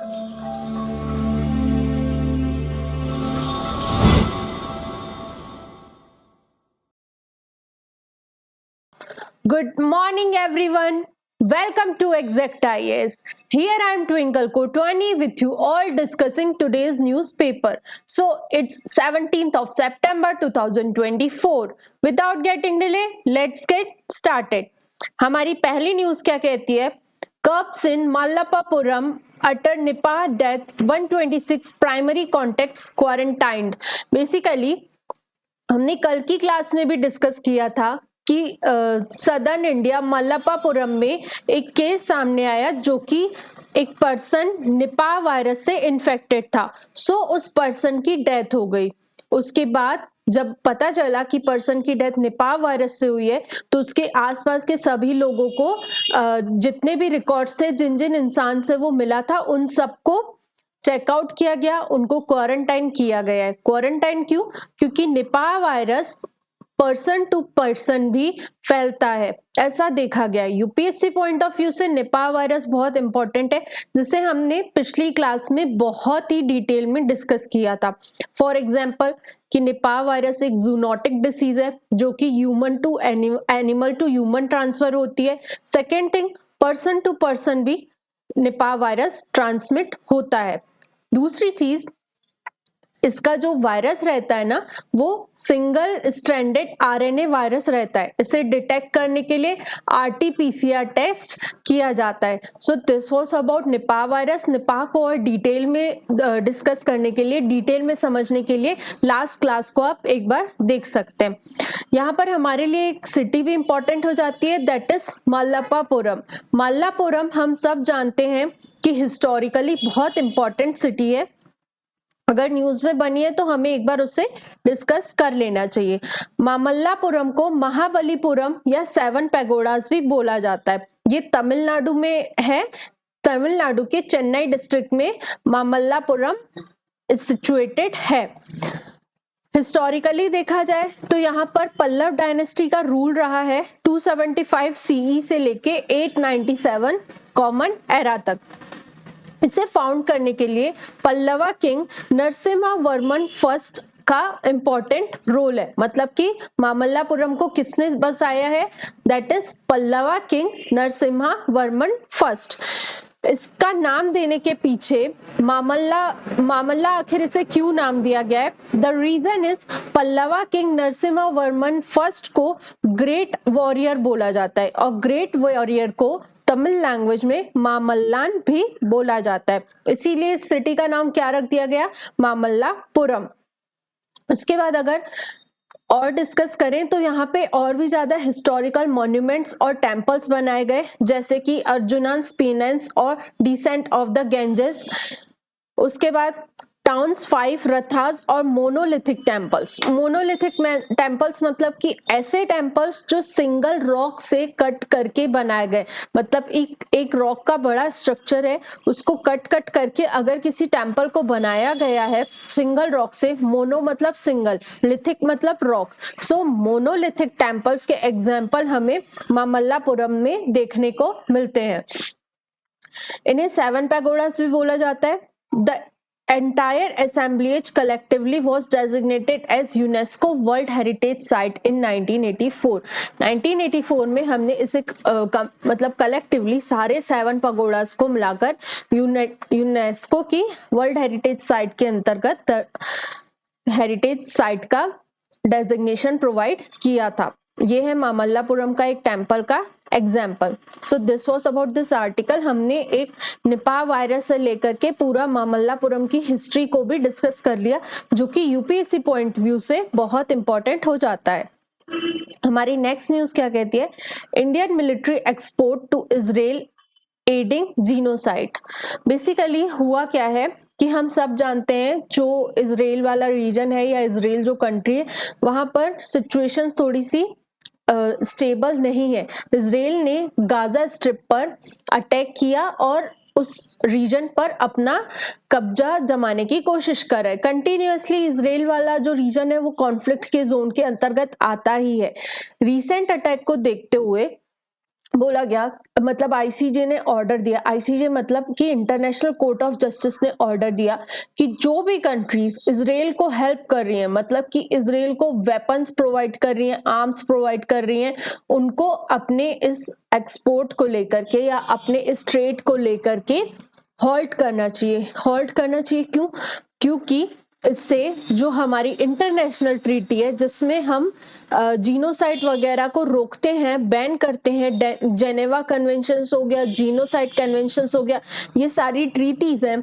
Good morning, everyone. Welcome to Exact IAS. Here I am Twinkle Kotwani with you all discussing today's newspaper. So it's 17th of September 2024. Without getting delay, let's get started. हमारी पहली news क्या कहती है? Curbs in Mallappuram utter Nipah death 126 primary contacts quarantined. Basically हमने कल की class में भी डिस्कस किया था कि सदर्न इंडिया मल्लप्पापुरम में एक केस सामने आया जो कि एक पर्सन निपाह वायरस से इन्फेक्टेड था। उस पर्सन की डेथ हो गई। उसके बाद जब पता चला कि पर्सन की डेथ निपाह वायरस से हुई है तो उसके आसपास के सभी लोगों को जितने भी रिकॉर्ड्स थे जिन जिन इंसान से वो मिला था उन सबको चेकआउट किया गया, उनको क्वारंटाइन किया गया है। क्वारंटाइन क्यों? क्योंकि Nipah virus person to person भी फैलता है, ऐसा देखा गया है। यूपीएससी पॉइंट ऑफ व्यू से निपाह वायरस बहुत इंपॉर्टेंट है, जिसे हमने पिछली क्लास में बहुत ही डिटेल में डिस्कस किया था। फॉर एग्जाम्पल कि निपाह वायरस एक जूनोटिक डिसीज है जो कि human to animal to human transfer होती है। Second thing, person to person भी निपाह वायरस ट्रांसमिट होता है। दूसरी चीज, इसका जो वायरस रहता है ना वो सिंगल स्ट्रैंडेड आरएनए वायरस रहता है। इसे डिटेक्ट करने के लिए आरटीपीसीआर टेस्ट किया जाता है। So this was about Nipah virus. Nipah को और डिटेल में डिस्कस करने के लिए, डिटेल में समझने के लिए लास्ट क्लास को आप एक बार देख सकते हैं। यहाँ पर हमारे लिए एक सिटी भी इंपॉर्टेंट हो जाती है, दैट इज मल्लप्पापुरम। मल्लापुरम हम सब जानते हैं कि हिस्टोरिकली बहुत इंपॉर्टेंट सिटी है। अगर न्यूज में बनी है तो हमें एक बार उसे डिस्कस कर लेना चाहिए। मामल्लापुरम को महाबलीपुरम या सेवन पैगोडास भी बोला जाता है। ये तमिलनाडु में है। तमिलनाडु के चेन्नई डिस्ट्रिक्ट में मामल्लापुरम सिचुएटेड है। हिस्टोरिकली देखा जाए तो यहाँ पर पल्लव डायनेस्टी का रूल रहा है 275 सीई से लेके 897 कॉमन एरा तक। इसे फाउंड करने के लिए पल्लवा किंग नरसिम्हा वर्मन फर्स्ट का इंपॉर्टेंट रोल है। मतलब कि मामल्लापुरम को किसने बसाया है? That is Pallava king Narasimha Varman first. इसका नाम देने के पीछे मामल्ला आखिर इसे क्यों नाम दिया गया है? The reason is Pallava king Narasimha Varman first को ग्रेट वॉरियर बोला जाता है और ग्रेट वॉरियर को तमिल लैंग्वेज में मामल्लान भी बोला जाता है, इसीलिए इस सिटी का नाम क्या रख दिया गया? मामल्लापुरम। उसके बाद अगर और डिस्कस करें तो यहाँ पे और भी ज्यादा हिस्टोरिकल मॉन्यूमेंट्स और टेम्पल्स बनाए गए, जैसे कि अर्जुनन्स पेनेंस और डिसेंट ऑफ द गेंजेस। उसके बाद टाउन्स 5 रथास और मोनोलिथिक टेम्पल्स। मोनोलिथिक टेम्पल्स मतलब कि ऐसे टेम्पल्स जो सिंगल रॉक से कट करके बनाए गए। मतलब एक रॉक का बड़ा स्ट्रक्चर है, उसको कट करके अगर किसी टेम्पल को बनाया गया है सिंगल रॉक से। मोनो मतलब सिंगल, लिथिक मतलब रॉक। सो मोनोलिथिक टेम्पल्स के एग्जाम्पल हमें मामल्लापुरम में देखने को मिलते हैं। इन्हें सेवन पैगोडास भी बोला जाता है। The entire assemblage collectively was designated as UNESCO World Heritage Site in 1984. 1984 में हमने इसे मतलब कलेक्टिवली सारे 7 पगोडास को मिलाकर यूनेस्को की वर्ल्ड हेरिटेज साइट के अंतर्गत हेरिटेज साइट का डेजिग्नेशन प्रोवाइड किया था। यह है मामल्लापुरम का एक टेम्पल का example. So this was about this article. हमने एक निपाह वायरस से लेकर के पूरा मामल्लापुरम की हिस्ट्री को भी डिस्कस कर लिया, जो कि यूपीएससी पॉइंट व्यू से बहुत इंपॉर्टेंट हो जाता है। हमारी नेक्स्ट न्यूज क्या कहती है? Indian military export to Israel aiding genocide. Basically हुआ क्या है कि हम सब जानते हैं जो इजराइल वाला रीजन है या इजराइल जो कंट्री है वहां पर सिचुएशन थोड़ी सी स्टेबल नहीं है। इजराइल ने गाजा स्ट्रिप पर अटैक किया और उस रीजन पर अपना कब्जा जमाने की कोशिश कर रहा है। कंटिन्यूअसली इजराइल वाला जो रीजन है वो कॉन्फ्लिक्ट के जोन के अंतर्गत आता ही है। रिसेंट अटैक को देखते हुए बोला गया, मतलब आईसीजे ने ऑर्डर दिया, आईसीजे मतलब कि इंटरनेशनल कोर्ट ऑफ जस्टिस ने ऑर्डर दिया कि जो भी कंट्रीज इजराइल को हेल्प कर रही हैं, मतलब कि इजराइल को वेपन्स प्रोवाइड कर रही हैं, आर्म्स प्रोवाइड कर रही हैं, उनको अपने इस एक्सपोर्ट को लेकर के या अपने इस ट्रेड को लेकर के हॉल्ट करना चाहिए। हॉल्ट करना चाहिए क्यों? क्योंकि इससे जो हमारी इंटरनेशनल ट्रीटी है जिसमें हम जीनोसाइड वगैरह को रोकते हैं, बैन करते हैं, जेनेवा कन्वेंशंस हो गया, जीनोसाइड कन्वेंशंस हो गया, ये सारी ट्रीटीज हैं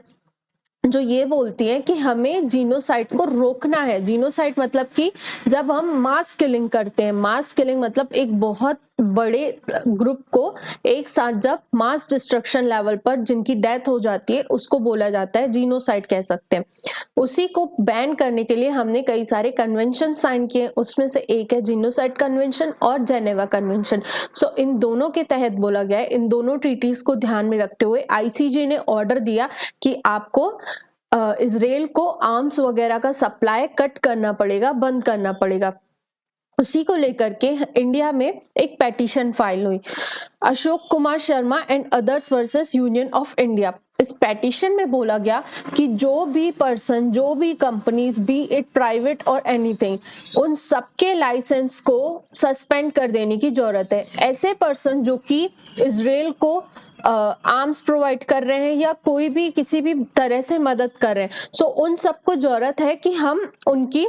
जो ये बोलती है कि हमें जीनोसाइड को रोकना है। जीनोसाइड मतलब कि जब हम मास किलिंग करते हैं, मास किलिंग मतलब एक बहुत बड़े ग्रुप को एक साथ जब मास डिस्ट्रक्शन लेवल पर जिनकी डेथ हो जाती है उसको बोला जाता है जीनोसाइड कह सकते हैं। उसी को बैन करने के लिए हमने कई सारे कन्वेंशन साइन किए, उसमें से एक है जीनोसाइड कन्वेंशन और जेनेवा कन्वेंशन। सो इन दोनों के तहत बोला गया है, इन दोनों ट्रीटीज को ध्यान में रखते हुए आईसीजे ने ऑर्डर दिया कि आपको इजराइल को आर्म्स वगैरह का सप्लाई कट करना पड़ेगा, बंद करना पड़ेगा। उसी को लेकर के इंडिया में एक पेटिशन फाइल हुई, Ashok Kumar Sharma and others versus union of India. इस पेटिशन में बोला गया कि जो भी पर्सन, जो भी कंपनीज, बी इट प्राइवेट और एनीथिंग, उन सबके लाइसेंस को सस्पेंड कर देने की जरूरत है। ऐसे पर्सन जो कि इजराइल को आर्म्स प्रोवाइड कर रहे हैं या कोई भी किसी भी तरह से मदद कर रहे हैं, सो उन सबको जरूरत है कि हम उनकी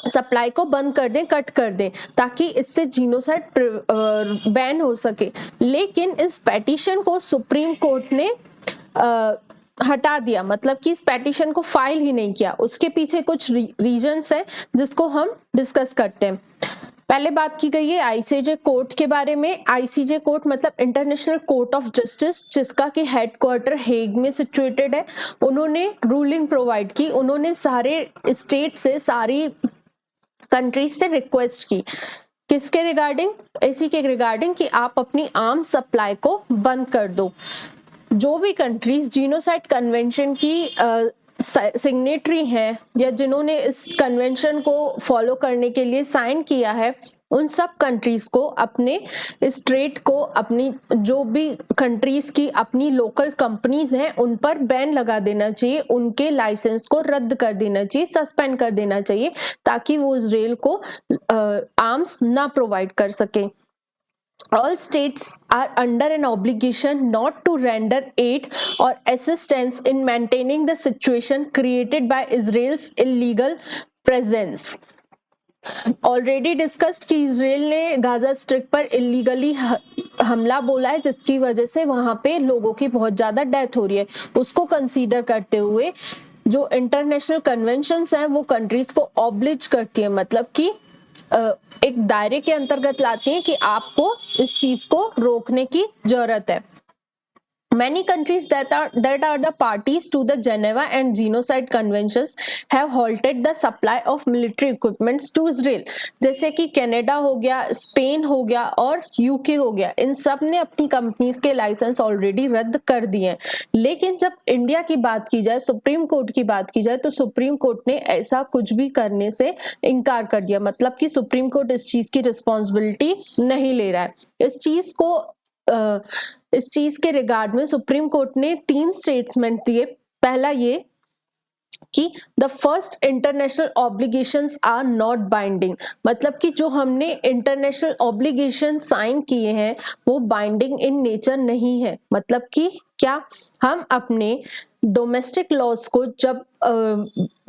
सप्लाई को बंद कर दें, कट कर दें, ताकि इससे जीनोसाइड बैन हो सके। लेकिन इस पेटिशन को सुप्रीम कोर्ट ने हटा दिया, मतलब कि इस पेटिशन को फाइल ही नहीं किया। उसके पीछे कुछ रीजंस हैं जिसको हम डिस्कस करते हैं। पहले बात की गई है आईसीजे कोर्ट के बारे में। आईसीजे कोर्ट मतलब इंटरनेशनल कोर्ट ऑफ जस्टिस, जिसका कि हेडक्वार्टर हेग में सिचुएटेड है। उन्होंने रूलिंग प्रोवाइड की, उन्होंने सारे स्टेट से, सारी कंट्रीज से रिक्वेस्ट की, किसके रिगार्डिंग? इसी के रिगार्डिंग कि आप अपनी आर्म्स सप्लाई को बंद कर दो। जो भी कंट्रीज जीनोसाइड कन्वेंशन की सिग्नेटरी हैं या जिन्होंने इस कन्वेंशन को फॉलो करने के लिए साइन किया है, उन सब कंट्रीज को अपने इस ट्रेड को, अपनी जो भी कंट्रीज की अपनी लोकल कंपनीज हैं उन पर बैन लगा देना चाहिए, उनके लाइसेंस को रद्द कर देना चाहिए, सस्पेंड कर देना चाहिए, ताकि वो इजराइल को आर्म्स ना प्रोवाइड कर सके। All states are under an obligation not to render aid or assistance in maintaining the situation created by Israel's illegal presence. Already discussed कि इजराइल ने गाजा स्ट्रिप पर इलीगली हमला बोला है, जिसकी वजह से वहां पे लोगों की बहुत ज्यादा डेथ हो रही है। उसको कंसीडर करते हुए जो इंटरनेशनल कन्वेंशंस हैं वो कंट्रीज को ऑब्लिज करती है, मतलब कि एक दायरे के अंतर्गत लाती हैं कि आपको इस चीज को रोकने की जरूरत है। Many countries that are the parties to the Geneva and Genocide Conventions have halted the supply of military equipments to Israel. जैसे कि कनाडा हो गया, स्पेन हो गया और यूके हो गया, इन सब ने अपनी कंपनीज के लाइसेंस ऑलरेडी रद्द कर दिए हैं। लेकिन जब इंडिया की बात की जाए, सुप्रीम कोर्ट की बात की जाए, तो सुप्रीम कोर्ट ने ऐसा कुछ भी करने से इनकार कर दिया, मतलब कि सुप्रीम कोर्ट इस चीज की रिस्पॉन्सिबिलिटी नहीं ले रहा है। इस चीज के रिगार्ड में सुप्रीम कोर्ट ने 3 स्टेटमेंट दिए। पहला ये कि the first international obligations are not binding, मतलब कि जो हमने इंटरनेशनल ऑब्लिगेशन साइन किए हैं वो बाइंडिंग इन नेचर नहीं है। मतलब कि क्या, हम अपने डोमेस्टिक लॉज को जब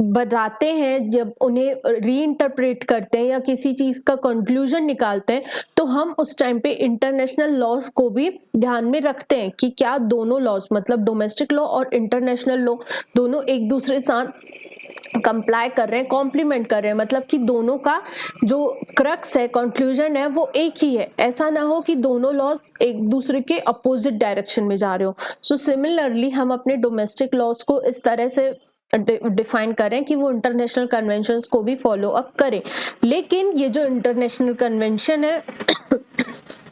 बताते हैं, जब उन्हें रीइंटरप्रेट करते हैं या किसी चीज का कंक्लूजन निकालते हैं, तो हम उस टाइम पे इंटरनेशनल लॉज को भी ध्यान में रखते हैं कि क्या दोनों लॉज, मतलब डोमेस्टिक लॉ और इंटरनेशनल लॉ, दोनों एक दूसरे साथ कंप्लाई कर रहे हैं, कॉम्प्लीमेंट कर रहे हैं, मतलब कि दोनों का जो क्रक्स है, कंक्लूजन है, वो एक ही है। ऐसा ना हो कि दोनों लॉज एक दूसरे के अपोजिट डायरेक्शन में जा रहे हो। सो सिमिलरली हम अपने डोमेस्टिक लॉज को इस तरह से डिफाइन करें कि वो इंटरनेशनल कन्वेंशंस को भी फॉलो अप करें। लेकिन ये जो इंटरनेशनल कन्वेंशन है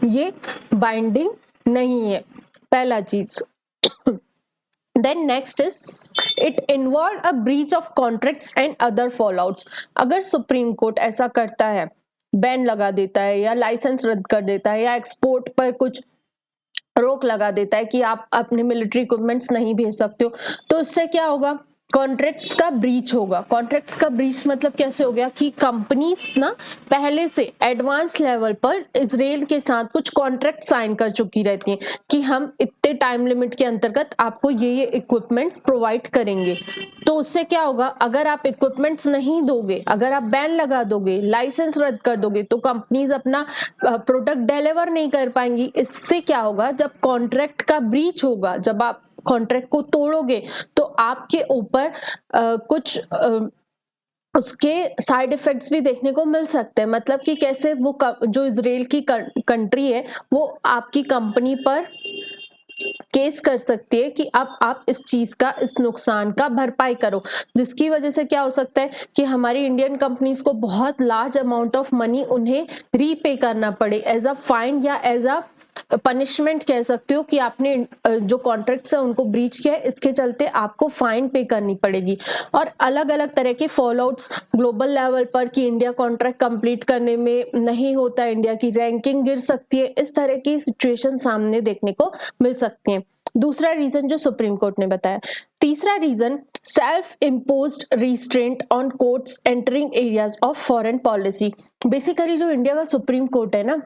ये बाइंडिंग नहीं है, पहला चीज। Then next is it involved a breach of contracts and other fallouts. अगर सुप्रीम कोर्ट ऐसा करता है बैन लगा देता है या लाइसेंस रद्द कर देता है या एक्सपोर्ट पर कुछ रोक लगा देता है कि आप अपने मिलिट्री इक्विपमेंट्स नहीं भेज सकते हो, तो इससे क्या होगा, कॉन्ट्रैक्ट्स का ब्रीच होगा। कॉन्ट्रैक्ट्स का ब्रीच मतलब कैसे हो गया कि कंपनीज ना पहले से एडवांस लेवल पर इजराइल के साथ कुछ कॉन्ट्रैक्ट साइन कर चुकी रहती हैं कि हम इतने टाइम लिमिट के अंतर्गत आपको ये इक्विपमेंट्स प्रोवाइड करेंगे। तो उससे क्या होगा, अगर आप इक्विपमेंट्स नहीं दोगे, अगर आप बैन लगा दोगे, लाइसेंस रद्द कर दोगे, तो कंपनीज अपना प्रोडक्ट डिलीवर नहीं कर पाएंगी। इससे क्या होगा, जब कॉन्ट्रैक्ट का ब्रीच होगा, जब आप कॉन्ट्रैक्ट को तोड़ोगे, तो आपके ऊपर कुछ उसके साइड इफेक्ट्स भी देखने को मिल सकते हैं। मतलब कि कैसे वो जो इजराइल की कंट्री है वो आपकी कंपनी पर केस कर सकती है कि अब आप इस चीज का, इस नुकसान का भरपाई करो, जिसकी वजह से क्या हो सकता है कि हमारी इंडियन कंपनीज को बहुत लार्ज अमाउंट ऑफ मनी उन्हें रीपे करना पड़े एज अ फाइन या एज अ पनिशमेंट कह सकते हो कि आपने जो कॉन्ट्रैक्ट्स है उनको ब्रीच किया है, इसके चलते आपको फाइन पे करनी पड़ेगी। और अलग अलग तरह के फॉलोआउट्स ग्लोबल लेवल पर कि इंडिया कॉन्ट्रैक्ट कंप्लीट करने में नहीं होता, इंडिया की रैंकिंग गिर सकती है, इस तरह की सिचुएशन सामने देखने को मिल सकती है। दूसरा रीजन जो सुप्रीम कोर्ट ने बताया। तीसरा reason, self imposed restraint on courts entering areas of foreign policy. Basically जो इंडिया का सुप्रीम कोर्ट है ना,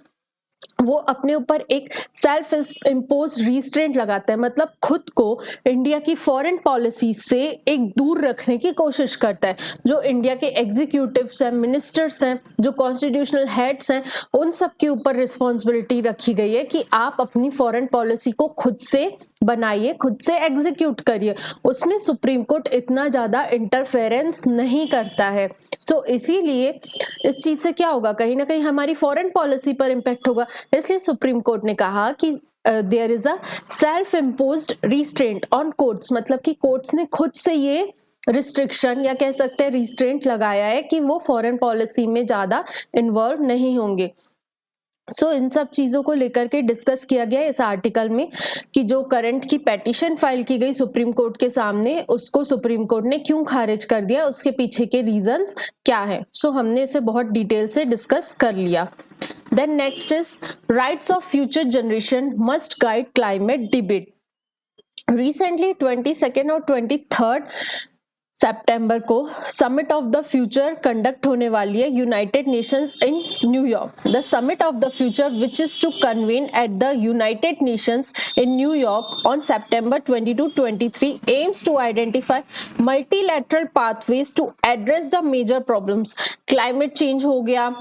वो अपने ऊपर एक सेल्फ इम्पोज रिस्ट्रेंट लगाता है, मतलब खुद को इंडिया की फॉरेन पॉलिसी से एक दूर रखने की कोशिश करता है। जो इंडिया के एग्जीक्यूटिव्स हैं, मिनिस्टर्स हैं, जो कॉन्स्टिट्यूशनल हेड्स हैं, उन सब के ऊपर रिस्पॉन्सिबिलिटी रखी गई है कि आप अपनी फॉरेन पॉलिसी को खुद से बनाइए, खुद से एग्जीक्यूट करिए। उसमें सुप्रीम कोर्ट इतना ज्यादा इंटरफेरेंस नहीं करता है। तो इसीलिए इस चीज से क्या होगा, कहीं ना कहीं हमारी फॉरेन पॉलिसी पर इंपैक्ट होगा। इसलिए सुप्रीम कोर्ट ने कहा कि there is a self imposed restraint on courts, मतलब कि कोर्ट्स ने खुद से ये रिस्ट्रिक्शन या कह सकते हैं रिस्ट्रेंट लगाया है कि वो फॉरेन पॉलिसी में ज्यादा इन्वॉल्व नहीं होंगे। इन सब चीजों को लेकर के डिस्कस किया गया इस आर्टिकल में कि जो करंट की पेटिशन फाइल की गई सुप्रीम कोर्ट के सामने, उसको सुप्रीम कोर्ट ने क्यों खारिज कर दिया, उसके पीछे के रीजंस क्या है। हमने इसे बहुत डिटेल से डिस्कस कर लिया। Then next is rights of future generation must guide climate debate. Recently 22 और 23 सितंबर को summit of the future conduct होने वाली है United Nations in New York. The summit of the future which is to convene at the United Nations in New York on September 22-23 aims to identify multilateral pathways to address the major problems। Climate change हो गया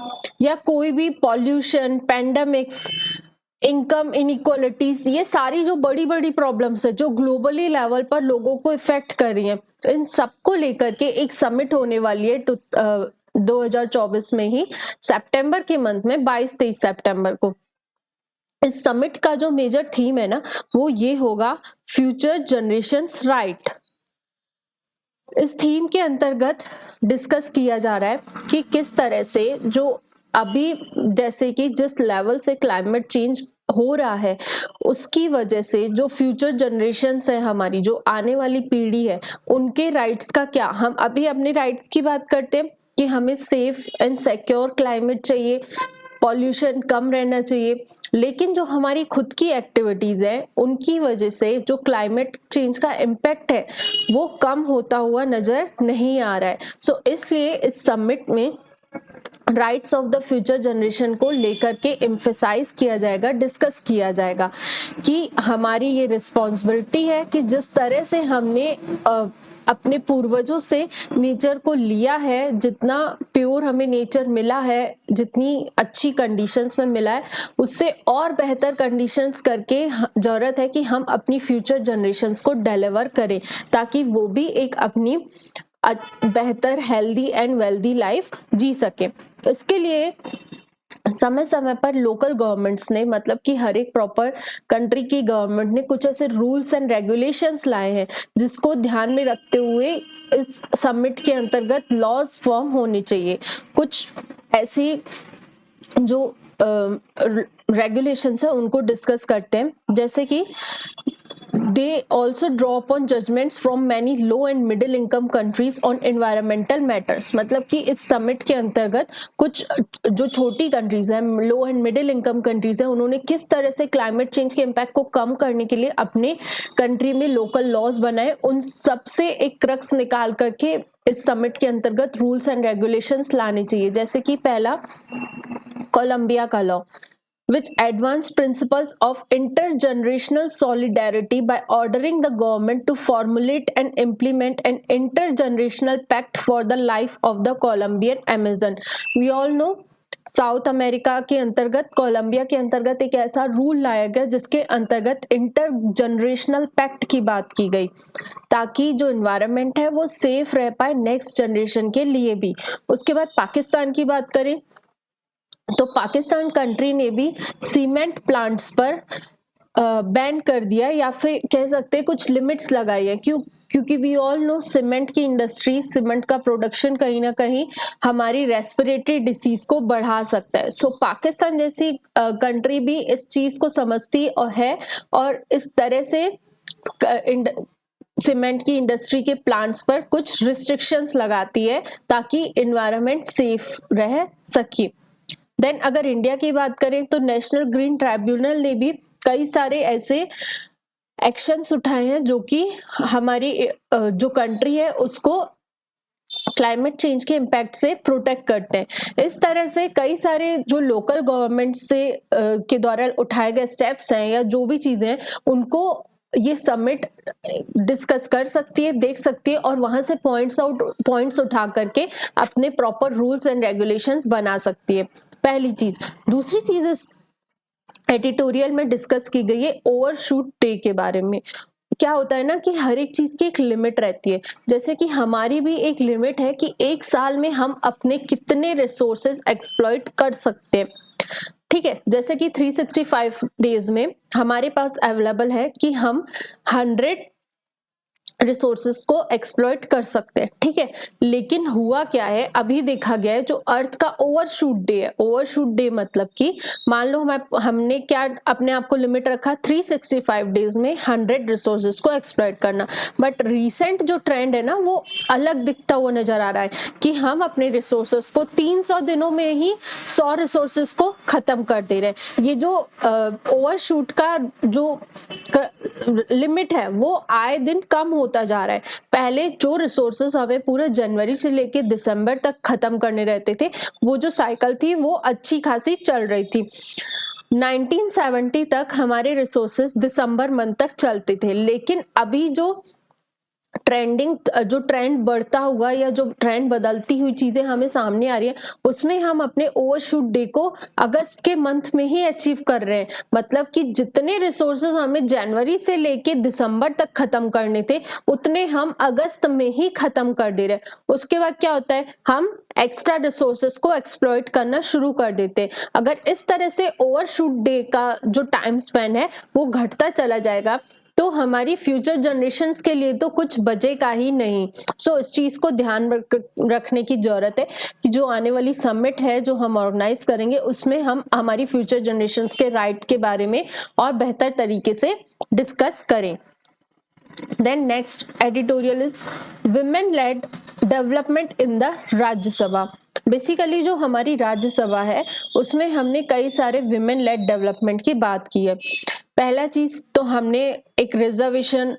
या कोई भी pollution, pandemics, income inequalities, ये सारी जो बड़ी बड़ी प्रॉब्लम्स है जो ग्लोबली लेवल पर लोगों को इफेक्ट कर रही हैं, इन सबको लेकर के एक समिट होने वाली है 2024 में ही, सितंबर के मंथ में 22-23 सितंबर को। इस समिट का जो मेजर थीम है ना, वो ये होगा, फ्यूचर जनरेशंस राइट। इस थीम के अंतर्गत डिस्कस किया जा रहा है कि किस तरह से जो अभी जैसे कि जिस लेवल से क्लाइमेट चेंज हो रहा है, उसकी वजह से जो फ्यूचर जनरेशंस है, हमारी जो आने वाली पीढ़ी है, उनके राइट्स का क्या। हम अभी अपने राइट्स की बात करते हैं कि हमें सेफ एंड सिक्योर क्लाइमेट चाहिए, पॉल्यूशन कम रहना चाहिए, लेकिन जो हमारी खुद की एक्टिविटीज है उनकी वजह से जो क्लाइमेट चेंज का इम्पैक्ट है वो कम होता हुआ नजर नहीं आ रहा है। इसलिए इस समिट में rights of the future generation को लेकर के एम्फेसाइज किया जाएगा, डिस्कस किया जाएगा कि हमारी ये रिस्पॉन्सिबिलिटी है कि जिस तरह से हमने अपने पूर्वजों से नेचर को लिया है, जितना प्योर हमें नेचर मिला है, जितनी अच्छी कंडीशंस में मिला है, उससे और बेहतर कंडीशंस करके जरूरत है कि हम अपनी फ्यूचर जनरेशंस को डिलीवर करें, ताकि वो भी एक अपनी बेहतर हेल्दी एंड वेल्दी लाइफ जी सके। तो इसके लिए समय समय पर लोकल गवर्नमेंट्स ने, मतलब कि हर एक प्रॉपर कंट्री की गवर्नमेंट ने कुछ ऐसे रूल्स एंड रेगुलेशंस लाए हैं जिसको ध्यान में रखते हुए इस समिट के अंतर्गत लॉज फॉर्म होने चाहिए। कुछ ऐसी जो रेगुलेशंस है उनको डिस्कस करते हैं, जैसे कि they also draw upon judgments from many low and middle income countries on environmental matters। मतलब कि इस समिट के अंतर्गत कुछ जो छोटी कंट्रीज हैं, लो एंड मिडिल इनकम कंट्रीज हैं, उन्होंने किस तरह से क्लाइमेट चेंज के इम्पैक्ट को कम करने के लिए अपने कंट्री में लोकल लॉज बनाए, उन सब से एक क्रक्स निकाल करके इस समिट के अंतर्गत रूल्स एंड रेगुलेशंस लाने चाहिए। जैसे कि पहला, कोलंबिया का law which advanced principles of intergenerational solidarity by ordering the government to formulate and implement an intergenerational pact for the life of the Colombian Amazon। We all know south America के अंतर्गत, Colombia के अंतर्गत एक ऐसा rule लाया गया जिसके अंतर्गत इंटर जनरेशनल पैक्ट की बात की गई, ताकि जो एनवायरनमेंट है वो सेफ रह पाए नेक्स्ट जनरेशन के लिए भी। उसके बाद पाकिस्तान की बात करें तो पाकिस्तान कंट्री ने भी सीमेंट प्लांट्स पर बैन कर दिया, या फिर कह सकते हैं कुछ लिमिट्स लगाई है। क्योंकि वी ऑल नो सीमेंट की इंडस्ट्री, सीमेंट का प्रोडक्शन कहीं ना कहीं हमारी रेस्पिरेटरी डिसीज को बढ़ा सकता है। सो पाकिस्तान जैसी कंट्री भी इस चीज को समझती है और इस तरह से सीमेंट की इंडस्ट्री के प्लांट्स पर कुछ रिस्ट्रिक्शंस लगाती है ताकि एनवायरनमेंट सेफ रह सके। देन अगर इंडिया की बात करें तो नेशनल ग्रीन ट्राइब्यूनल ने भी कई सारे ऐसे एक्शंस उठाए हैं जो कि हमारी जो कंट्री है उसको क्लाइमेट चेंज के इम्पैक्ट से प्रोटेक्ट करते हैं। इस तरह से कई सारे जो लोकल गवर्नमेंट से के द्वारा उठाए गए स्टेप्स हैं या जो भी चीजें हैं, उनको ये समिट डिस्कस कर सकती है, देख सकती है और वहां से पॉइंट्स उठा करके अपने प्रॉपर रूल्स एंड रेगुलेशंस बना सकती है, पहली चीज। दूसरी चीज इस एडिटोरियल में डिस्कस की गई है ओवरशूट डे के बारे में। क्या होता है ना कि हर एक चीज की एक लिमिट रहती है, जैसे कि हमारी भी एक लिमिट है कि एक साल में हम अपने कितने रिसोर्सेज एक्सप्लॉइट कर सकते हैं। ठीक है, जैसे कि 365 डेज में हमारे पास अवेलेबल है कि हम 100 रिसोर्सेस को एक्सप्लॉइट कर सकते हैं। ठीक है, लेकिन हुआ क्या है, अभी देखा गया है जो अर्थ का ओवरशूट डे है, ओवरशूट डे मतलब कि मान लो हमने क्या अपने आप को लिमिट रखा 365 डेज में 100 रिसोर्सेस को एक्सप्लॉइट करना, बट रीसेंट जो ट्रेंड है ना वो अलग दिखता हुआ नजर आ रहा है कि हम अपने रिसोर्सेस को 300 दिनों में ही 100 रिसोर्सेस को खत्म कर दे रहे हैं। ये जो ओवरशूट का जो लिमिट है वो आए दिन कम होता जा रहा है। पहले जो रिसोर्सेस हमें पूरे जनवरी से लेके दिसंबर तक खत्म करने रहते थे, वो जो साइकिल थी वो अच्छी खासी चल रही थी। 1970 तक हमारे रिसोर्सेस दिसंबर मंथ तक चलते थे, लेकिन अभी जो ट्रेंड बढ़ता हुआ या जो ट्रेंड बदलती हुई चीजें हमें सामने आ रही है, उसमें हम अपने ओवरशूट डे को अगस्त के मंथ में ही अचीव कर रहे हैं। मतलब कि जितने रिसोर्सेज हमें जनवरी से लेके दिसंबर तक खत्म करने थे, उतने हम अगस्त में ही खत्म कर दे रहे हैं। उसके बाद क्या होता है, हम एक्स्ट्रा रिसोर्सेज को एक्सप्लॉइट करना शुरू कर देते हैं। अगर इस तरह से ओवरशूट डे का जो टाइम स्पेन है वो घटता चला जाएगा तो हमारी फ्यूचर जनरेशंस के लिए तो कुछ बचेगा ही नहीं। सो इस चीज को ध्यान रखने की जरूरत है कि जो आने वाली समिट है जो हम ऑर्गेनाइज करेंगे उसमें हम हमारी फ्यूचर जनरेशंस के राइट के बारे में और बेहतर तरीके से डिस्कस करें। Then next editorial is women led development in the Rajya Sabha. Basically जो हमारी राज्यसभा है उसमें हमने कई सारे विमेन लेड डेवलपमेंट की बात की है। पहला चीज तो हमने एक रिजर्वेशन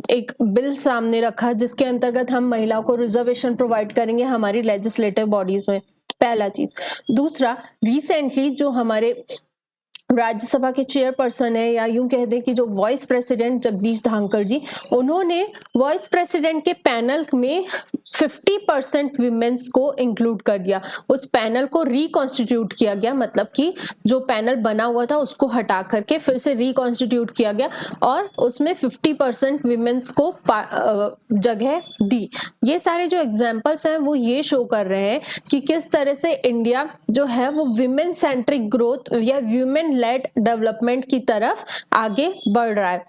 एक बिल सामने रखा जिसके अंतर्गत हम महिलाओं को रिजर्वेशन प्रोवाइड करेंगे हमारी लेजिस्लेटिव बॉडीज में, पहला चीज। दूसरा, रिसेंटली जो हमारे राज्यसभा के चेयरपर्सन है या यूं कह दें कि जो वाइस प्रेसिडेंट जगदीश धांकर जी, उन्होंने वाइस प्रेसिडेंट के पैनल में 50% विमेन्स को इंक्लूड कर दिया। उस पैनल को रिकॉन्स्टिट्यूट किया गया, मतलब कि जो पैनल बना हुआ था उसको हटा करके फिर से रिकॉन्स्टिट्यूट किया गया और उसमें 50% विमेन्स को जगह दी। ये सारे जो एग्जाम्पल्स हैं वो ये शो कर रहे हैं कि किस तरह से इंडिया जो है वो विमेन सेंट्रिक ग्रोथ या वुमेन लेड डेवलपमेंट की तरफ आगे बढ़ रहा है।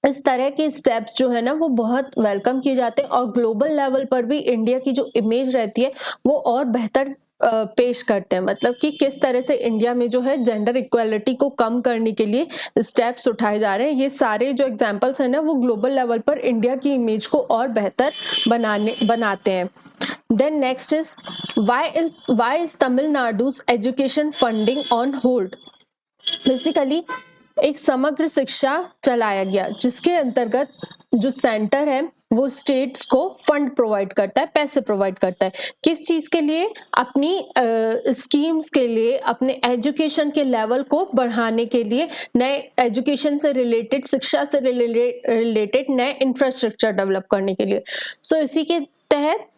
इस तरह के स्टेप्स जो है ना वो बहुत वेलकम किए जाते हैं और ग्लोबल लेवल पर भी इंडिया की जो इमेज रहती है वो और बेहतर पेश करते हैं, मतलब कि किस तरह से इंडिया में जो है जेंडर इक्वालिटी को कम करने के लिए स्टेप्स उठाए जा रहे हैं। ये सारे जो एग्जांपल्स हैं ना वो ग्लोबल लेवल पर इंडिया की इमेज को और बेहतर बनाते हैं। Then next is why is Tamil Nadu's education funding on hold? Basically एक समग्र शिक्षा चलाया गया जिसके अंतर्गत जो सेंटर है वो स्टेट्स को फंड प्रोवाइड करता है, पैसे प्रोवाइड करता है। किस चीज के लिए? अपनी स्कीम्स के लिए, अपने एजुकेशन के लेवल को बढ़ाने के लिए, नए एजुकेशन से रिलेटेड, शिक्षा से रिलेटेड नए इंफ्रास्ट्रक्चर डेवलप करने के लिए। सो इसी के तहत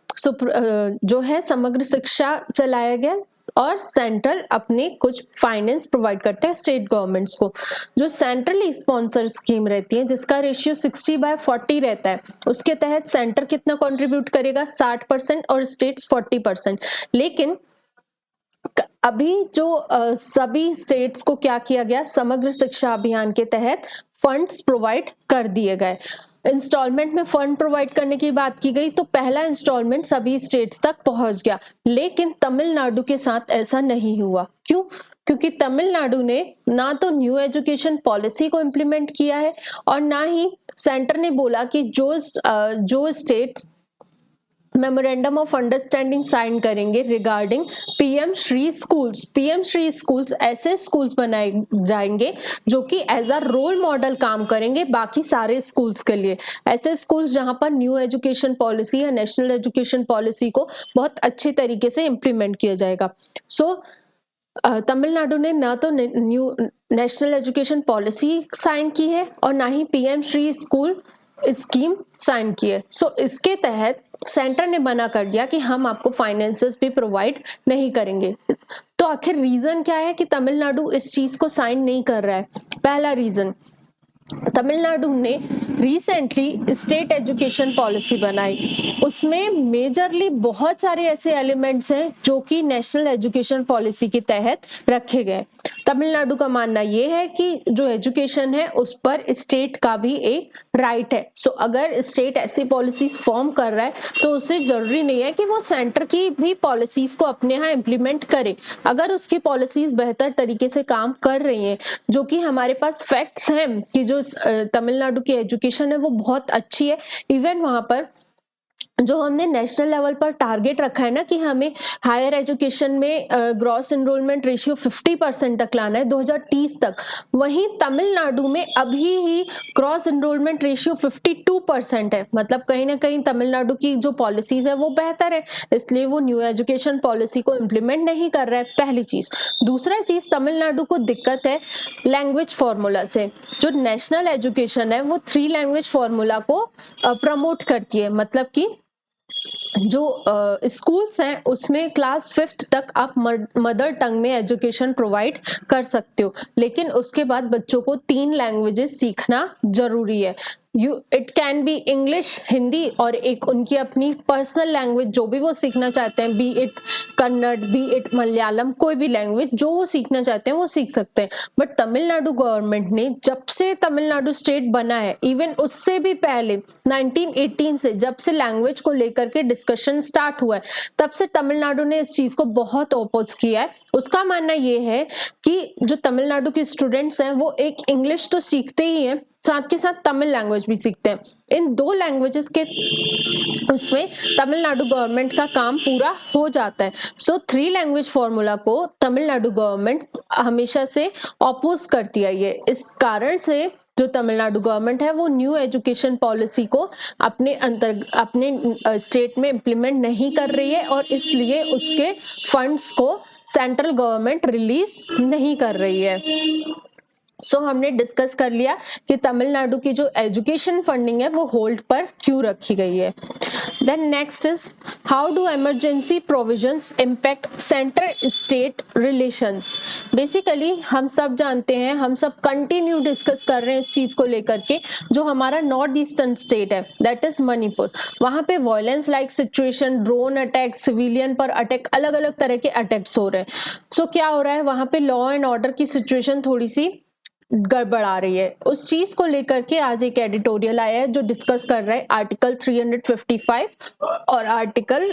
जो है समग्र शिक्षा चलाया गया और सेंट्रल अपने कुछ फाइनेंस प्रोवाइड करता है स्टेट गवर्नमेंट्स को। जो सेंट्रली स्पॉन्सर स्कीम रहती है जिसका रेशियो 60/40 रहता है, उसके तहत सेंटर कितना कंट्रीब्यूट करेगा? 60% और स्टेट्स 40%। लेकिन अभी जो सभी स्टेट्स को क्या किया गया? समग्र शिक्षा अभियान के तहत फंड्स प्रोवाइड कर दिए गए। इंस्टॉलमेंट में फंड प्रोवाइड करने की बात की गई तो पहला इंस्टॉलमेंट सभी स्टेट्स तक पहुंच गया, लेकिन तमिलनाडु के साथ ऐसा नहीं हुआ। क्यों? क्योंकि तमिलनाडु ने ना तो न्यू एजुकेशन पॉलिसी को इम्प्लीमेंट किया है और ना ही सेंटर ने बोला कि जो states memorandum of understanding sign करेंगे regarding PM Shri schools, PM Shri schools ऐसे स्कूल्स बनाए जाएंगे जो कि एज अ रोल मॉडल काम करेंगे बाकी सारे स्कूल्स के लिए। ऐसे स्कूल्स जहां पर न्यू एजुकेशन पॉलिसी या नेशनल एजुकेशन पॉलिसी को बहुत अच्छे तरीके से इम्प्लीमेंट किया जाएगा। सो तमिलनाडु ने ना तो new national education policy sign की है और ना ही PM Shri school scheme sign की है। सो इसके तहत सेंटर ने मना कर दिया कि हम आपको फाइनेंसेस भी प्रोवाइड नहीं करेंगे। तो आखिर रीजन क्या है कि तमिलनाडु इस चीज को साइन नहीं कर रहा है? पहला रीजन, तमिलनाडु ने रिसेंटली स्टेट एजुकेशन पॉलिसी बनाई, उसमें मेजरली बहुत सारे ऐसे एलिमेंट्स हैं जो कि नेशनल एजुकेशन पॉलिसी के तहत रखे गए। तमिलनाडु का मानना यह है कि जो एजुकेशन है उस पर स्टेट का भी एक राइट है। सो अगर स्टेट ऐसी पॉलिसीज फॉर्म कर रहा है तो उससे जरूरी नहीं है कि वो सेंटर की भी पॉलिसीज को अपने यहाँ इम्प्लीमेंट करे। अगर उसकी पॉलिसीज बेहतर तरीके से काम कर रही हैं, जो कि हमारे पास फैक्ट्स हैं कि जो तमिलनाडु की एजुकेशन है वो बहुत अच्छी है। इवन वहां पर जो हमने नेशनल लेवल पर टारगेट रखा है ना कि हमें हायर एजुकेशन में ग्रॉस एनरोलमेंट रेशियो 50% तक लाना है 2030 तक, वहीं तमिलनाडु में अभी ही ग्रॉस एनरोलमेंट रेशियो 52% है। मतलब कहीं ना कहीं तमिलनाडु की जो पॉलिसीज है वो बेहतर है, इसलिए वो न्यू एजुकेशन पॉलिसी को इम्प्लीमेंट नहीं कर रहा है, पहली चीज। दूसरा चीज, तमिलनाडु को दिक्कत है लैंग्वेज फॉर्मूला से। जो नेशनल एजुकेशन है वो 3 लैंग्वेज फॉर्मूला को प्रमोट करती है, मतलब कि जो स्कूल्स हैं उसमें क्लास 5th तक आप मदर टंग में एजुकेशन प्रोवाइड कर सकते हो, लेकिन उसके बाद बच्चों को 3 लैंग्वेजेस सीखना जरूरी है। It can be English, Hindi और एक उनकी अपनी पर्सनल लैंग्वेज जो भी वो सीखना चाहते हैं, B it Kannada, B it Malayalam, कोई भी लैंग्वेज जो वो सीखना चाहते हैं वो सीख सकते हैं। बट तमिलनाडु गवर्नमेंट ने जब से तमिलनाडु स्टेट बना है, इवन उससे भी पहले 1918 से जब से लैंग्वेज को लेकर के डिस्कशन स्टार्ट हुआ है, तब से तमिलनाडु ने इस चीज को बहुत ऑपोज किया है। उसका मानना ये है कि जो तमिलनाडु के स्टूडेंट्स हैं वो एक इंग्लिश तो सीखते ही हैं, साथ के साथ तमिल लैंग्वेज भी सीखते हैं। इन 2 लैंग्वेजेस के उसमें तमिलनाडु गवर्नमेंट का काम पूरा हो जाता है। सो 3 लैंग्वेज फॉर्मूला को तमिलनाडु गवर्नमेंट हमेशा से ऑपोज करती है। ये इस कारण से जो तमिलनाडु गवर्नमेंट है वो न्यू एजुकेशन पॉलिसी को अपने स्टेट में इम्प्लीमेंट नहीं कर रही है और इसलिए उसके फंड्स को सेंट्रल गवर्नमेंट रिलीज नहीं कर रही है। सो हमने डिस्कस कर लिया कि तमिलनाडु की जो एजुकेशन फंडिंग है वो होल्ड पर क्यों रखी गई है। Then next is how do emergency provisions impact centre state relations. Basically हम सब जानते हैं, हम सब कंटिन्यू डिस्कस कर रहे हैं इस चीज को लेकर के, जो हमारा नॉर्थ ईस्टर्न स्टेट है दैट इज मणिपुर, वहां पे violence like situation, drone attack, civilian पर अटैक, अलग अलग तरह के अटैक्स हो रहे हैं। सो क्या हो रहा है वहां पे, लॉ एंड ऑर्डर की सिचुएशन थोड़ी सी गड़बड़ आ रही है। उस चीज को लेकर के आज एक एडिटोरियल आया है जो डिस्कस कर रहा है आर्टिकल 355 और आर्टिकल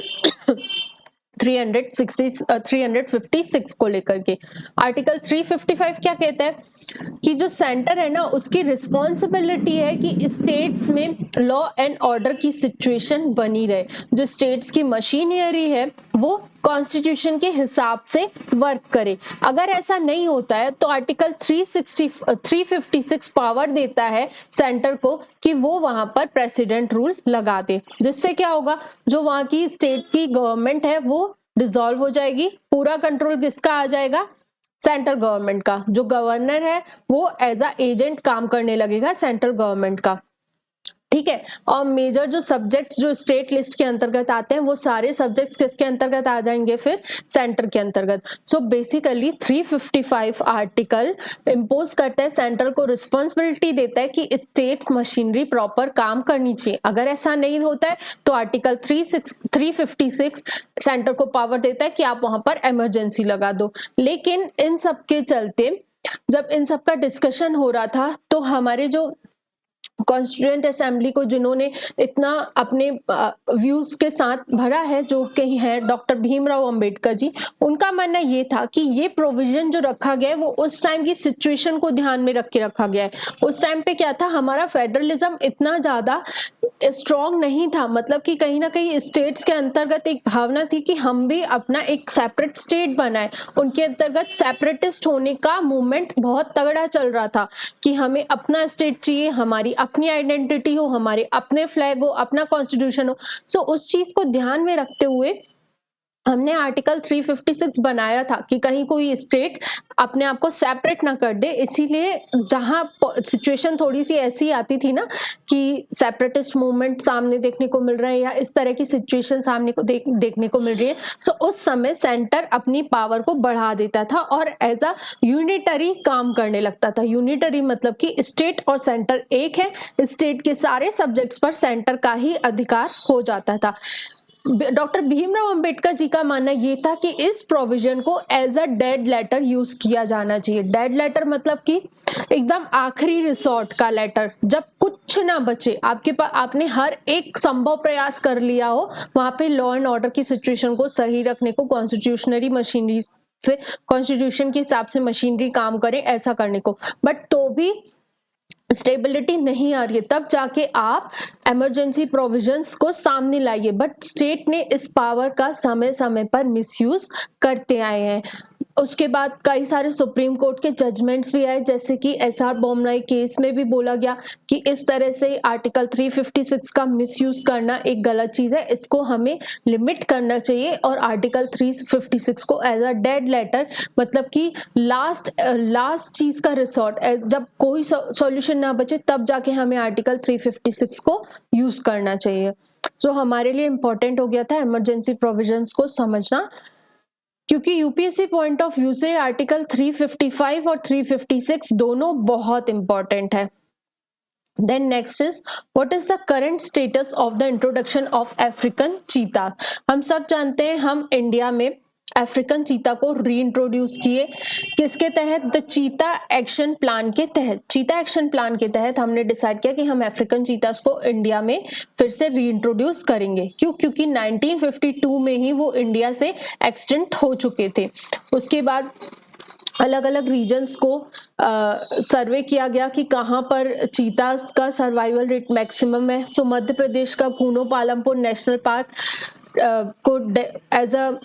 356 को लेकर के। आर्टिकल 355 क्या कहता है कि जो सेंटर है ना, उसकी रिस्पॉन्सिबिलिटी है कि स्टेट्स में लॉ एंड ऑर्डर की सिचुएशन बनी रहे, जो स्टेट्स की मशीनरी है वो कॉन्स्टिट्यूशन के हिसाब से वर्क करे। अगर ऐसा नहीं होता है तो आर्टिकल 356 पावर देता है सेंटर को कि वो वहां पर प्रेसिडेंट रूल लगा दे, जिससे क्या होगा, जो वहां की स्टेट की गवर्नमेंट है वो डिसॉल्व हो जाएगी। पूरा कंट्रोल किसका आ जाएगा, सेंट्रल गवर्नमेंट का। जो गवर्नर है वो एज अ एजेंट काम करने लगेगा सेंट्रल गवर्नमेंट का, ठीक है। और मेजर जो सब्जेक्ट्स जो स्टेट लिस्ट के अंतर्गत आते हैं वो सारे सब्जेक्ट्स किसके अंतर्गत आ जाएंगे, फिर सेंटर के अंतर्गत। सो बेसिकली 355 आर्टिकल इम्पोज करता है, सेंटर को रिस्पॉन्सिबिलिटी देता है कि स्टेट्स मशीनरी प्रॉपर काम करनी चाहिए। अगर ऐसा नहीं होता है तो आर्टिकल 356 सेंटर को पावर देता है कि आप वहां पर इमरजेंसी लगा दो। लेकिन इन सब के चलते जब इन सब का डिस्कशन हो रहा था तो हमारे जो कॉन्स्टिट्यूएंट असेंबली को जिन्होंने इतना अपने व्यूज के साथ भरा है, जो कहीं है डॉक्टर भीमराव अंबेडकर जी, उनका मानना ये था कि ये प्रोविजन जो रखा गया है वो उस टाइम की सिचुएशन को ध्यान में रख के रखा गया है। उस टाइम पे क्या था, हमारा फेडरलिज्म इतना ज्यादा स्ट्रॉन्ग नहीं था, मतलब कि कहीं ना कहीं स्टेट्स के अंतर्गत एक भावना थी कि हम भी अपना एक सेपरेट स्टेट बनाए। उनके अंतर्गत सेपरेटिस्ट होने का मूवमेंट बहुत तगड़ा चल रहा था कि हमें अपना स्टेट चाहिए, हमारी अपनी आइडेंटिटी हो, हमारे अपने फ्लैग हो, अपना कॉन्स्टिट्यूशन हो। सो उस चीज को ध्यान में रखते हुए हमने आर्टिकल 356 बनाया था कि कहीं कोई स्टेट अपने आप को सेपरेट ना कर दे। इसीलिए जहां सिचुएशन थोड़ी सी ऐसी आती थी ना कि सेपरेटिस्ट मूवमेंट सामने देखने को मिल रहे हैं या इस तरह की सिचुएशन सामने को देखने को मिल रही है, सो उस समय सेंटर अपनी पावर को बढ़ा देता था और एज अ यूनिटरी काम करने लगता था। यूनिटरी मतलब कि स्टेट और सेंटर एक है, स्टेट के सारे सब्जेक्ट्स पर सेंटर का ही अधिकार हो जाता था। डॉक्टर भीमराव अंबेडकर जी का मानना ये था कि इस प्रोविजन को as a dead letter use किया जाना चाहिए। डेड लेटर मतलब कि एकदम आखिरी रिसोर्ट का लेटर, जब कुछ ना बचे, आपके पास आपने हर एक संभव प्रयास कर लिया हो वहां पे लॉ एंड ऑर्डर की सिचुएशन को सही रखने को, कॉन्स्टिट्यूशनरी मशीनरी से, कॉन्स्टिट्यूशन के हिसाब से मशीनरी काम करे ऐसा करने को, बट तो भी स्टेबिलिटी नहीं आ रही है, तब जाके आप इमरजेंसी प्रोविजंस को सामने लाइए। बट स्टेट ने इस पावर का समय समय पर मिसयूज करते आए हैं। उसके बाद कई सारे सुप्रीम कोर्ट के जजमेंट्स भी आए, जैसे कि एसआर बोमनाई केस में भी बोला गया कि इस तरह से आर्टिकल 356 का मिसयूज करना एक गलत चीज है, इसको हमें लिमिट करना चाहिए। और आर्टिकल 356 को एज अ डेड लेटर मतलब कि लास्ट चीज का रिसोर्ट, जब कोई सॉल्यूशन ना बचे तब जाके हमें आर्टिकल 356 को यूज करना चाहिए। जो हमारे लिए इंपॉर्टेंट हो गया था इमरजेंसी प्रोविजंस को समझना, क्योंकि यूपीएससी पॉइंट ऑफ व्यू से आर्टिकल 355 और 356 दोनों बहुत इंपॉर्टेंट है। Then next is what is the current status of the introduction of African cheetah? हम सब जानते हैं हम इंडिया में अफ्रीकन चीता को रीइंट्रोड्यूस किए, किसके तहत, द चीता एक्शन प्लान के तहत। चीता एक्शन प्लान के तहत हमने डिसाइड किया कि हम अफ्रीकन चीतास को इंडिया में फिर से रीइंट्रोड्यूस करेंगे। क्यों? क्योंकि 1952 में ही वो इंडिया से एक्सटिंक्ट हो चुके थे। उसके बाद अलग अलग रीजन्स को सर्वे किया गया कि कहाँ पर चीतास का सर्वाइवल रेट मैक्सिमम है। सो मध्य प्रदेश का कूनो पालमपुर नेशनल पार्क को एज अ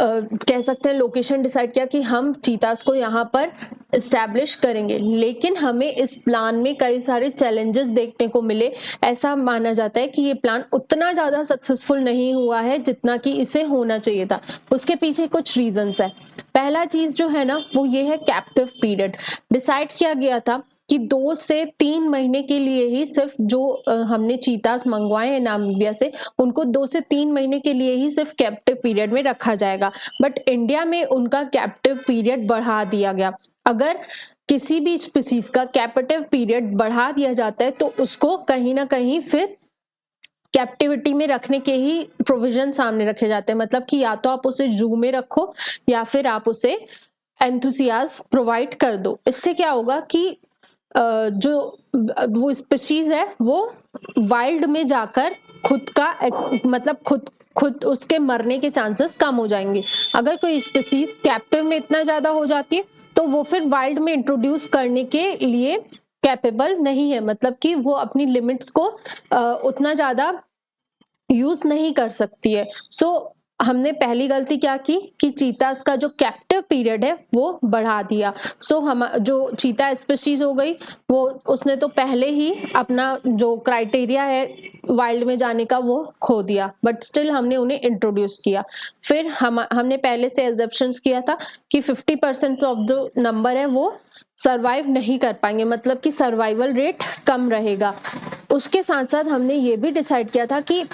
कह सकते हैं लोकेशन डिसाइड किया कि हम चीतास को यहाँ पर इस्टेब्लिश करेंगे। लेकिन हमें इस प्लान में कई सारे चैलेंजेस देखने को मिले। ऐसा माना जाता है कि ये प्लान उतना ज्यादा सक्सेसफुल नहीं हुआ है जितना कि इसे होना चाहिए था। उसके पीछे कुछ रीजंस है। पहला चीज जो है ना वो ये है कैप्टिव पीरियड। डिसाइड किया गया था कि 2 से 3 महीने के लिए ही सिर्फ जो हमने चीतास मंगवाए हैं नामीबिया से, उनको 2 से 3 महीने के लिए ही सिर्फ कैप्टिव पीरियड में रखा जाएगा। बट इंडिया में उनका कैप्टिव पीरियड बढ़ा दिया गया। अगर किसी भी स्पीसीज का कैप्टिव पीरियड बढ़ा दिया जाता है तो उसको कहीं ना कहीं फिर कैप्टिविटी में रखने के ही प्रोविजन सामने रखे जाते हैं। मतलब कि या तो आप उसे जू में रखो या फिर आप उसे एंथुसियाज प्रोवाइड कर दो। इससे क्या होगा कि जो वो स्पीशीज है वो वाइल्ड में जाकर खुद का मतलब खुद खुद उसके मरने के चांसेस कम हो जाएंगे। अगर कोई स्पीसीज कैप्टिव में इतना ज्यादा हो जाती है तो वो फिर वाइल्ड में इंट्रोड्यूस करने के लिए कैपेबल नहीं है, मतलब कि वो अपनी लिमिट्स को उतना ज्यादा यूज नहीं कर सकती है। सो हमने पहली गलती क्या की कि चीतास का जो कैप्टिव पीरियड है वो बढ़ा दिया। सो हम जो चीता स्पीशीज हो गई वो उसने तो पहले ही अपना जो क्राइटेरिया है वाइल्ड में जाने का वो खो दिया, बट स्टिल हमने उन्हें इंट्रोड्यूस किया। फिर हमने पहले से एजम्पशंस किया था कि 50% ऑफ जो नंबर है वो सरवाइव नहीं कर पाएंगे, मतलब कि सर्वाइवल रेट कम रहेगा। उसके साथ साथ हमने ये भी डिसाइड किया था कि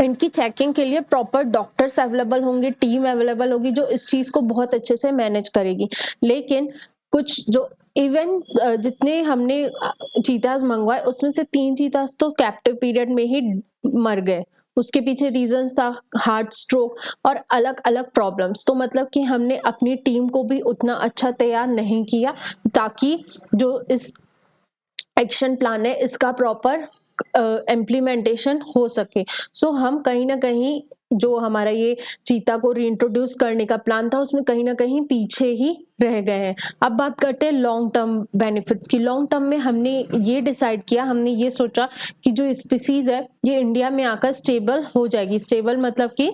इनकी चेकिंग के लिए प्रॉपर डॉक्टर्स अवेलेबल होंगे, टीम अवेलेबल होगी जो इस चीज को बहुत अच्छे से मैनेज करेगी। लेकिन कुछ जो इवन जितने हमने चीतास मंगवाए उसमें से 3 चीतास तो कैप्टिव पीरियड में ही मर गए। उसके पीछे रीजंस था हार्ट स्ट्रोक और अलग अलग प्रॉब्लम्स। तो मतलब कि हमने अपनी टीम को भी उतना अच्छा तैयार नहीं किया ताकि जो इस एक्शन प्लान है इसका प्रॉपर इम्प्लीमेंटेशन हो सके। सो हम कहीं ना कहीं जो हमारा ये चीता को रीइंट्रोड्यूस करने का प्लान था उसमें कहीं ना कहीं पीछे ही रह गए हैं। अब बात करते हैं लॉन्ग टर्म बेनिफिट्स की। लॉन्ग टर्म में हमने ये डिसाइड किया, हमने ये सोचा कि जो स्पीसीज है ये इंडिया में आकर स्टेबल हो जाएगी। स्टेबल मतलब कि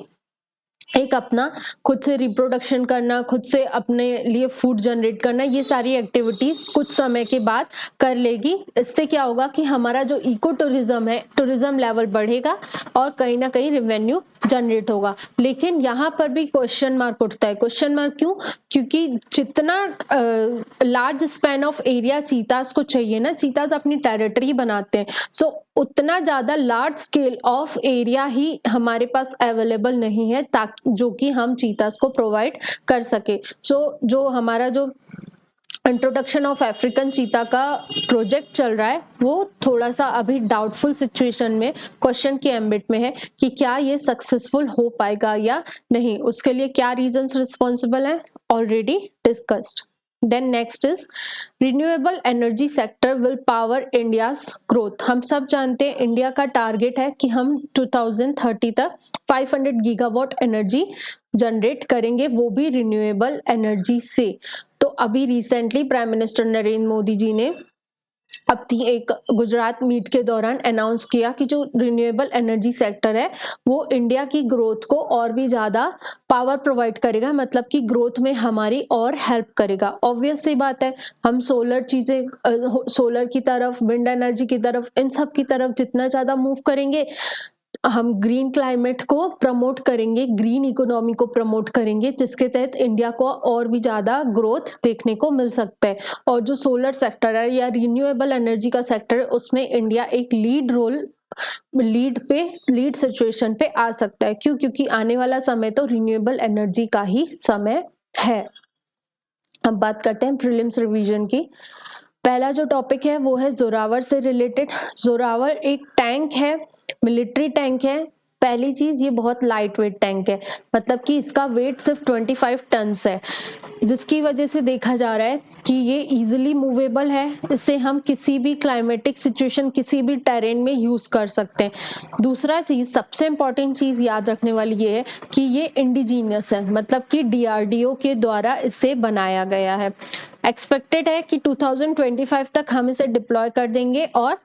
एक अपना खुद से रिप्रोडक्शन करना, खुद से अपने लिए फूड जनरेट करना, ये सारी एक्टिविटीज कुछ समय के बाद कर लेगी। इससे क्या होगा कि हमारा जो इको टूरिज्म है, टूरिज्म लेवल बढ़ेगा और कहीं ना कहीं रेवेन्यू जनरेट होगा। लेकिन यहाँ पर भी क्वेश्चन मार्क उठता है। क्वेश्चन मार्क क्यों? क्योंकि जितना लार्ज स्पैन ऑफ एरिया चीतास को चाहिए ना, चीतास अपनी टेरिटरी बनाते हैं, सो उतना ज्यादा लार्ज स्केल ऑफ एरिया ही हमारे पास अवेलेबल नहीं है ताकि जो कि हम चीतास को प्रोवाइड कर सके। सो जो हमारा जो इंट्रोडक्शन ऑफ अफ्रीकन चीता का प्रोजेक्ट चल रहा है वो थोड़ा सा अभी डाउटफुल सिचुएशन में, क्वेश्चन के एम्बिट में है कि क्या ये सक्सेसफुल हो पाएगा या नहीं। उसके लिए क्या रीजंस रिस्पॉन्सिबल है, already discussed. Then next is renewable energy sector will power India's growth. हम सब जानते हैं इंडिया का टारगेट है कि हम 2030 तक 500 गीगावाट एनर्जी जनरेट करेंगे, वो भी रिन्यूएबल एनर्जी से। तो अभी recently prime minister Narendra Modi ji ने अपनी एक गुजरात मीट के दौरान अनाउंस किया कि जो रिन्यूएबल एनर्जी सेक्टर है वो इंडिया की ग्रोथ को और भी ज्यादा पावर प्रोवाइड करेगा, मतलब कि ग्रोथ में हमारी और हेल्प करेगा। ऑब्वियस सी बात है, हम सोलर चीजें, सोलर की तरफ, विंड एनर्जी की तरफ, इन सब की तरफ जितना ज्यादा मूव करेंगे, हम ग्रीन क्लाइमेट को प्रमोट करेंगे, ग्रीन इकोनॉमी को प्रमोट करेंगे, जिसके तहत इंडिया को और भी ज्यादा ग्रोथ देखने को मिल सकता है। और जो सोलर सेक्टर है या रिन्यूएबल एनर्जी का सेक्टर है उसमें इंडिया एक लीड सिचुएशन पे आ सकता है। क्यों? क्योंकि आने वाला समय तो रिन्यूएबल एनर्जी का ही समय है। अब बात करते हैं प्रीलिम्स रिवीजन की। पहला जो टॉपिक है वो है जोरावर से रिलेटेड। जोरावर एक टैंक है, मिलिट्री टैंक है। पहली चीज, ये बहुत लाइट वेट टैंक है, मतलब कि इसका वेट सिर्फ 25 टन है, जिसकी वजह से देखा जा रहा है कि ये इजीली मूवेबल है। इसे हम किसी भी क्लाइमेटिक सिचुएशन, किसी भी टेरेन में यूज कर सकते हैं। दूसरा चीज, सबसे इंपॉर्टेंट चीज याद रखने वाली ये है कि ये इंडिजीनियस है, मतलब कि डीआरडीओ के द्वारा इसे बनाया गया है। एक्सपेक्टेड है कि 2025 तक हम इसे डिप्लॉय कर देंगे और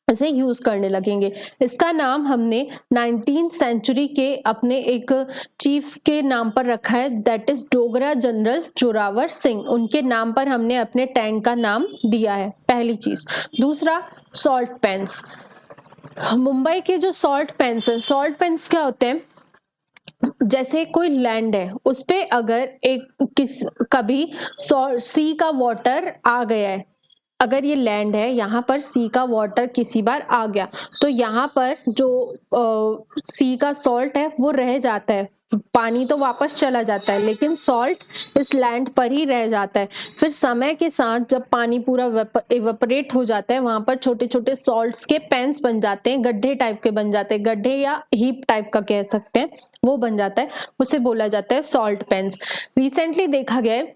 इसे यूज करने लगेंगे। इसका नाम हमने 19th सेंचुरी के अपने एक चीफ के नाम पर रखा है, that is Dogra general Zorawar Singh. उनके नाम पर हमने अपने टैंक का नाम दिया है, पहली चीज। दूसरा, सॉल्ट पेन्स। मुंबई के जो सॉल्ट पेन्स है, सॉल्ट पेन्स क्या होते हैं? जैसे कोई लैंड है उस पे अगर कभी सी का वाटर आ गया है, अगर ये लैंड है यहाँ पर सी का वाटर किसी बार आ गया तो यहाँ पर जो सी का सॉल्ट है वो रह जाता है, पानी तो वापस चला जाता है लेकिन सॉल्ट इस लैंड पर ही रह जाता है। फिर समय के साथ जब पानी पूरा इवेपोरेट हो जाता है, वहां पर छोटे छोटे सॉल्ट्स के पेन्स बन जाते हैं, गड्ढे टाइप के बन जाते हैं, गड्ढे या हीप टाइप का कह सकते हैं, वो बन जाता है, उसे बोला जाता है सॉल्ट पेन्स। रिसेंटली देखा गया है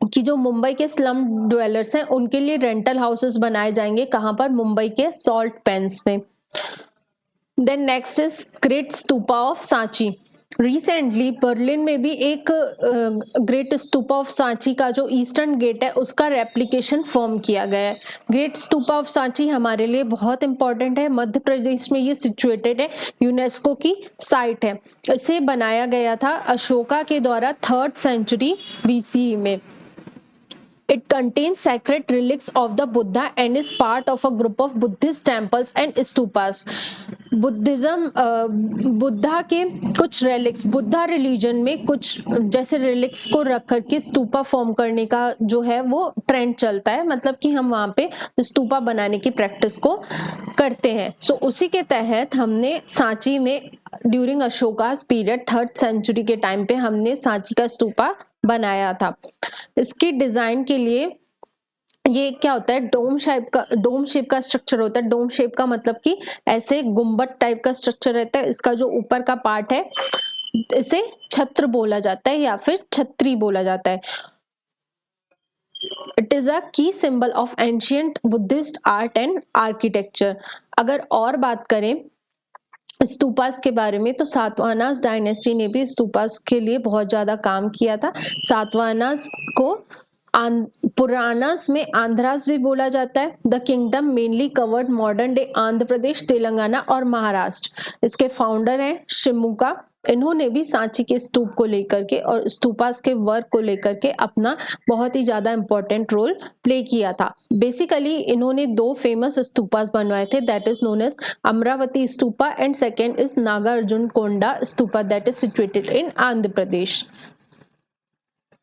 कि जो मुंबई के स्लम ड्वेलर्स हैं उनके लिए रेंटल हाउसेस बनाए जाएंगे, कहां पर? मुंबई के सॉल्ट पेन्स में। Then next is great stupa of Sanchi. Recently Berlin में भी एक ग्रेट स्तूपा ऑफ सांची का जो ईस्टर्न गेट है उसका रेप्लिकेशन फॉर्म किया गया है। ग्रेट स्तूपा ऑफ सांची हमारे लिए बहुत इंपॉर्टेंट है, मध्य प्रदेश में ये सिचुएटेड है, यूनेस्को की साइट है। इसे बनाया गया था अशोका के द्वारा 3rd सेंचुरी BCE में। It contains sacred relics of the Buddha and is part of a group of Buddhist temples and stupas. Buddha के कुछ रेलिक्स, बुद्धा रिलीजन में कुछ जैसे रिलिक्स को रख करके स्तूपा फॉर्म करने का जो है वो ट्रेंड चलता है, मतलब कि हम वहाँ पे स्तूपा बनाने की प्रैक्टिस को करते हैं। सो उसी के तहत हमने सांची में ड्यूरिंग अशोकास पीरियड 3rd सेंचुरी के टाइम पे हमने सांची का स्तूपा बनाया था। इसकी डिजाइन के लिए ये क्या होता है, डोम शेप का स्ट्रक्चर होता है। डोम शेप का मतलब कि ऐसे गुंबद टाइप का स्ट्रक्चर रहता है। इसका जो ऊपर का पार्ट है इसे छत्र बोला जाता है या फिर छत्री बोला जाता है। इट इज अ की symbol of ancient Buddhist art and architecture. अगर और बात करें स्तूपास के बारे में तो सातवाहनास डायनेस्टी ने भी स्तूपास के लिए बहुत ज्यादा काम किया था। सातवाहनास को पुरानास में आंध्रास भी बोला जाता है। The kingdom mainly covered modern day Andhra Pradesh, Telangana और महाराष्ट्र। इसके फाउंडर हैं शिमुका। इन्होंने भी सांची के स्तूप को लेकर के और स्तूपास के वर्क को लेकर के अपना बहुत ही ज्यादा इंपॉर्टेंट रोल प्ले किया था। बेसिकली इन्होंने 2 फेमस स्तूपास बनवाए थे, that is known as Amaravati stupa and second is Nagarjuna Konda stupa that is situated in Andhra Pradesh.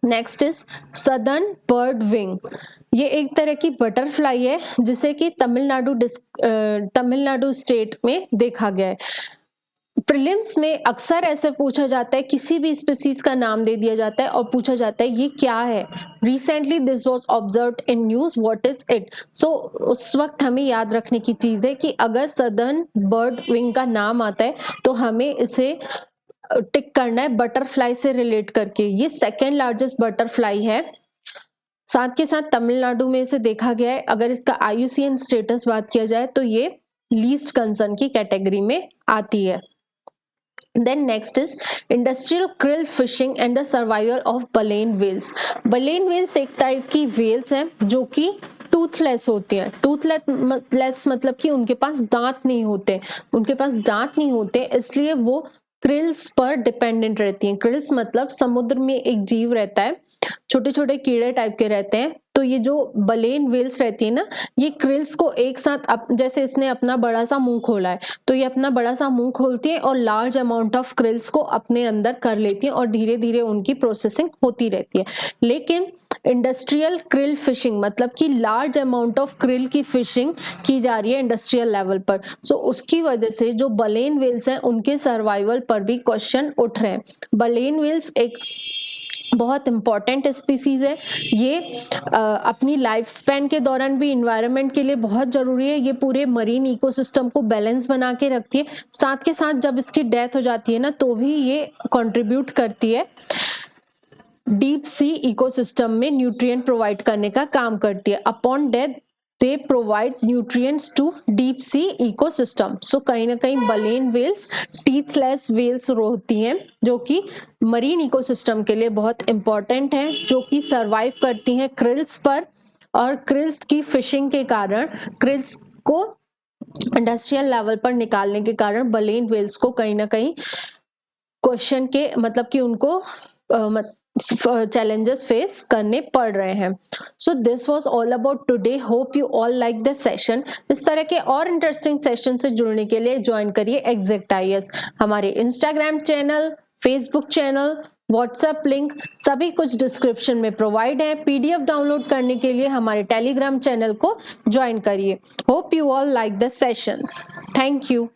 Next is southern bird wing. ये एक तरह की बटरफ्लाई है जिसे कि तमिलनाडु स्टेट में देखा गया है। प्रीलिम्स में अक्सर ऐसे पूछा जाता है, किसी भी स्पीसीज का नाम दे दिया जाता है और पूछा जाता है ये क्या है। Recently this was observed in news, what is it. So उस वक्त हमें याद रखने की चीज है कि अगर सदर्न बर्ड विंग का नाम आता है तो हमें इसे टिक करना है बटरफ्लाई से रिलेट करके। ये 2nd लार्जेस्ट बटरफ्लाई है। साथ के साथ तमिलनाडु में इसे देखा गया है। अगर इसका IUCN स्टेटस बात किया जाए तो ये लीस्ट कंसर्न की कैटेगरी में आती है। Then next is industrial krill fishing and the survival of baleen whales. Baleen whales एक टाइप की whales हैं जो कि टूथलेस होती हैं। टूथलेस मतलब कि उनके पास दांत नहीं होते, इसलिए वो क्रिल्स पर डिपेंडेंट रहती हैं। क्रिल्स मतलब समुद्र में एक जीव रहता है, छोटे छोटे कीड़े टाइप के रहते हैं। तो ये जो बलेन वेल्स रहती है ना, ये क्रिल्स को एक साथ जैसे इसने अपना बड़ा सा मुंह खोला है तो ये अपना बड़ा सा मुंह खोलती है और लार्ज अमाउंट ऑफ क्रिल्स को अपने अंदर कर लेती है और धीरे धीरे उनकी प्रोसेसिंग होती रहती है। लेकिन इंडस्ट्रियल क्रिल फिशिंग मतलब कि लार्ज अमाउंट ऑफ क्रिल की फिशिंग की जा रही है इंडस्ट्रियल लेवल पर। सो उसकी वजह से जो बलेन वेल्स हैं उनके सर्वाइवल पर भी क्वेश्चन उठ रहे हैं। बलेन वेल्स एक बहुत इंपॉर्टेंट स्पीसीज है। ये अपनी लाइफ स्पैन के दौरान भी इन्वायरमेंट के लिए बहुत जरूरी है। ये पूरे मरीन इकोसिस्टम को बैलेंस बना के रखती है। साथ के साथ जब इसकी डेथ हो जाती है ना तो भी ये कंट्रीब्यूट करती है डीप सी इकोसिस्टम में न्यूट्रिएंट प्रोवाइड करने का काम करती है। Upon death they provide nutrients to deep sea ecosystem. So कहीं ना कहीं बलेन वेल्स टीथलेस वेल्स होती हैं जो कि मरीन इकोसिस्टम के लिए बहुत इंपॉर्टेंट हैं, जो कि सरवाइव करती हैं क्रिल्स पर। और क्रिल्स की फिशिंग के कारण, क्रिल्स को इंडस्ट्रियल लेवल पर निकालने के कारण बलेन वेल्स को कहीं ना कहीं क्वेश्चन के मतलब कि उनको challenges फेस करने पड़ रहे हैं। So this was all about today. Hope you all like this session. इस तरह के और इंटरेस्टिंग सेशन से जुड़ने के लिए ज्वाइन करिए एग्जैक्ट IAS। हमारे Instagram channel, Facebook channel, WhatsApp link सभी कुछ डिस्क्रिप्शन में प्रोवाइड है। PDF डाउनलोड करने के लिए हमारे टेलीग्राम चैनल को ज्वाइन करिए। Hope you all like the sessions. Thank you.